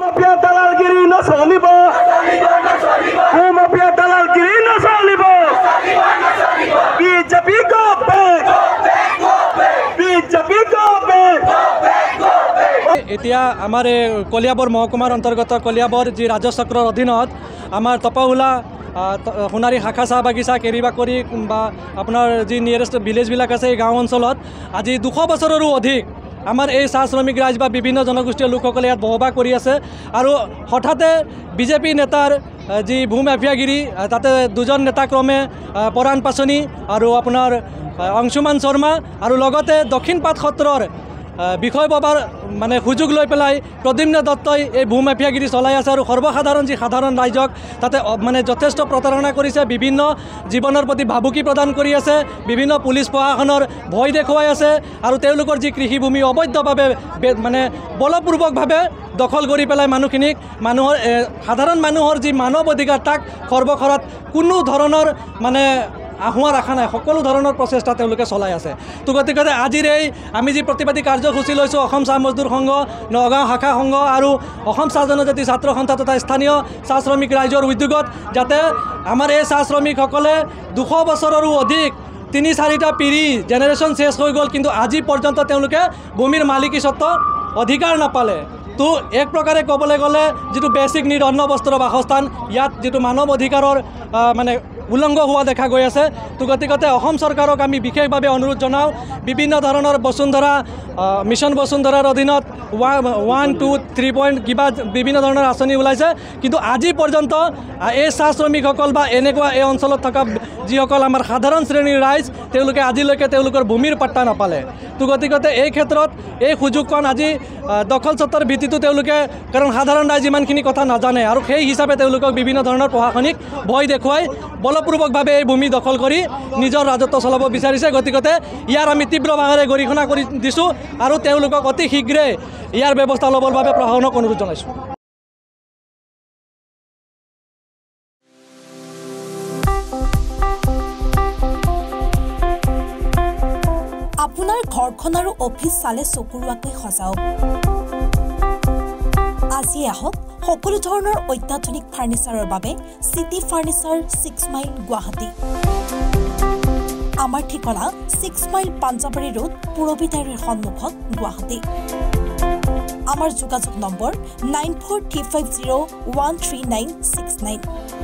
ভূমাফিয়া দালালগিৰি নচলিব ভূমাফিয়া দালালগিৰি নচলিব BJP go back BJP go back এতিয়া আমাৰ কলিয়াবৰ মহকুমাৰ অন্তৰ্গত কলিয়াবৰ যি ৰাজচক্ৰৰ অধীনত আমাৰ তপহুলা সোণাৰী শাখা চাহ বাগিচা কেৰিবাকৰি বা আপোনাৰ যি নিয়েৰেষ্ট ভিলেজবিলাক আছে এই গাঁও অঞ্চলত আজি 200 বছৰৰো অধিক আমাৰ এই চাহ শ্ৰমিক ৰাইজ বা বিভিন্ন জনগোষ্ঠীয় লোকসকলে ইয়াত বসবাস কৰি আছে আৰু হঠাতে বিজেপি নেতাৰ যি ভূমাফিয়াগিৰি তাতে দুজন নেতাক্ৰমে পৰাণ পাচনি আৰু আপোনাৰ অংশুমান শৰ্মা আৰু লগতে দক্ষিণপাট সত্ৰৰ বিষয় বাবাৰ মানে সুযোগ লৈ পেলাই প্ৰদ্যুম্ন দত্তই এই ভূমাফিয়াগিৰি চলাই আছে আৰু সৰ্বসাধাৰণ যি সাধাৰণ ৰাইজক তাতে মানে যথেষ্ট প্ৰতাৰণা কৰিছে বিভিন্ন জীৱনৰ প্ৰতি ভাবুকি প্ৰদান কৰি আছে বিভিন্ন পুলিচ প্ৰশাসনৰ ভয় দেখুৱাই আছে আৰু তেওঁলোকৰ যি কৃষিভূমি অবৈধভাৱে মানে বলপূৰ্বকভাৱে দখল কৰি পেলাই মানুহখিনিক মানুহৰ সাধাৰণ মানুহৰ যি মানৱ অধিকাৰ তাক খৰ্ব কৰাত কোনো ধৰণৰ মানে আহুৱা ৰাখা নাই সকলো ধৰণৰ প্ৰচেষ্টা তেওঁলোকে চলাই আছে তো গতিকে আজিৰ এই আমি যি প্ৰতিবাদী কাৰ্যসূচী লৈছোঁ অসম চাহ মজদুৰ সংঘ নগাঁও শাখা সংঘ আৰু অসম চাহ জনজাতি ছাত্ৰ সন্থা তথা স্থানীয় চাহ শ্ৰমিক ৰাইজৰ উদ্যোগত যাতে আমাৰ এই চাহ শ্ৰমিকসকলে 200 বছৰৰো অধিক 3-4টা পিঢ়ি জেনেৰেশ্যন শেষ হৈ গ'ল কিন্তু আজি পৰ্যন্ত তেওঁলোকে ভূমিৰ মালিকীস্বত্ব অধিকাৰ নাপালে তো এক প্ৰকাৰে ক'বলৈ গ'লে যিটো বেছিক নিড অন্ন বস্ত্ৰ বাসস্থান ইয়াত যিটো মানৱ অধিকাৰৰ মানে উলংঘ হোৱা দেখা গৈ আছে তো গতিকে অসম চৰকাৰক আমি বিশেষভাৱে অনুৰোধ জনাওঁ বিভিন্ন ধৰণৰ বসুন্ধৰা মিছন বসুন্ধৰাৰ অধীনত 1, 2, 3 পইণ্ট কিবা বিভিন্ন ধৰণৰ আঁচনি ওলাইছে কিন্তু আজি পৰ্যন্ত এই চাহ শ্ৰমিকসকল বা এনেকুৱা এই অঞ্চলত থকা যিসকল আমাৰ সাধাৰণ শ্ৰেণীৰ ৰাইজ তেওঁলোকে আজিলৈকে তেওঁলোকৰ ভূমিৰ পাত্তা নাপালে তো গতিকে এই ক্ষেত্ৰত এই সুযোগখন আজি দখল স্বত্বৰ ভিত্তিটো তেওঁলোকে কাৰণ সাধাৰণ ৰাইজ ইমানখিনি কথা নাজানে আৰু সেই হিচাপে তেওঁলোকক বিভিন্ন ধৰণৰ প্ৰশাসনিক ভয় দেখুৱাই বলপূৰ্বকভাৱে এই ভূমি দখল কৰি নিজৰ ৰাজত্ব চলাব বিচাৰিছে গতিকে ইয়াৰ আমি তীব্ৰভাৱে গৰিহণা কৰি দিছোঁ আৰু তেওঁলোকক অতি শীঘ্ৰে ইয়াৰ ব্যৱস্থা ল'বৰ বাবে প্ৰশাসনক অনুৰোধ জনাইছোঁ আপোনাৰ ঘৰখন আৰু অফিচ চালে চকুৰুৱাকৈ সজাওক আজি আহক সকলো ধৰণৰ অত্যাধুনিক ফাৰ্নিচাৰৰ বাবে সিটি ফাৰ্নিচাৰ 6 মাইল গুৱাহাটী আমাৰ ঠিকনা 6 মাইল পাঞ্জাবাৰী ৰোড পুৰবিতাৰীৰ সন্মুখত গুৱাহাটী আমাৰ যোগাযোগ নম্বৰ 9435013969